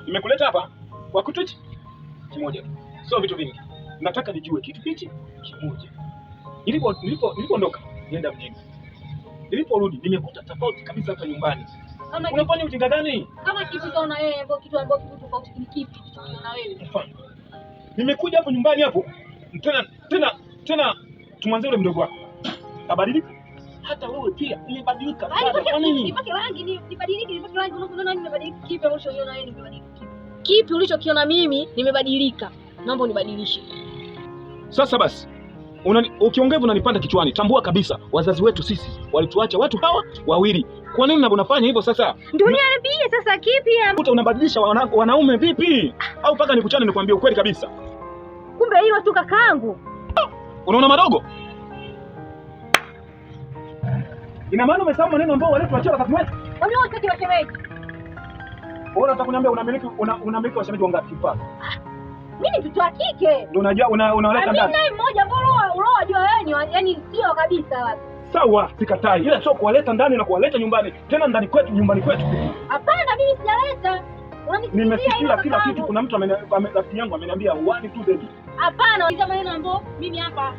Nimekuleta hapa kwa kitu hichi kimoja. Sio vitu vingi. Nataka nijue kitu hichi kimoja. Nilipoondoka nienda mjini. Niliporudi nimekuta tofauti kabisa hapa nyumbani. Unafanya ujinga gani? Kama kitu unaona wewe, kitu ambacho kitu tofauti ni kipi unaona wewe? Nimekuja hapo nyumbani hapo. Tena tumwanze ule mdogo wako. Kabadilika. Hata wewe pia umebadilika. Kwa nini? Nipake rangi, nibadilike, unaona nimebadilika kipi ambacho unaona wewe nimebadilika? Kipi ulichokiona mimi nimebadilika? Naomba unibadilishe. Sasa basi. Ukiongea unanipanda kichwani. Tambua kabisa wazazi wetu sisi walituacha watu hawa wawili. Kwa nini unafanya hivyo sasa? Ndio niambie sasa kipi hapo? Unabadilisha wanaume vipi? Au paka nikuchane nikwambie ukweli kabisa. Kumbe hilo tu kakaangu. Unaona madogo? Ina maana umesahau maneno ambayo walituachia wazazi wetu. Kwani wewe unataka washemeji? Wewe unataka kuniambia unamiliki washemeji wangapi pale? Mimi ni mtoto wa kike. Ndio unajua unaleta ndani. Mimi mmoja ambao unajua wewe yani sio kabisa wapi. Sawa, sikatai. Ila sio kuwaleta ndani na kuwaleta nyumbani. Tena ndani kwetu, nyumbani kwetu. Hapana, mimi sijaleta. Nimesikia kila kitu. Kuna mtu rafiki yangu ameniambia 1 2 3. Hapana, hizo maneno ambayo mimi hapa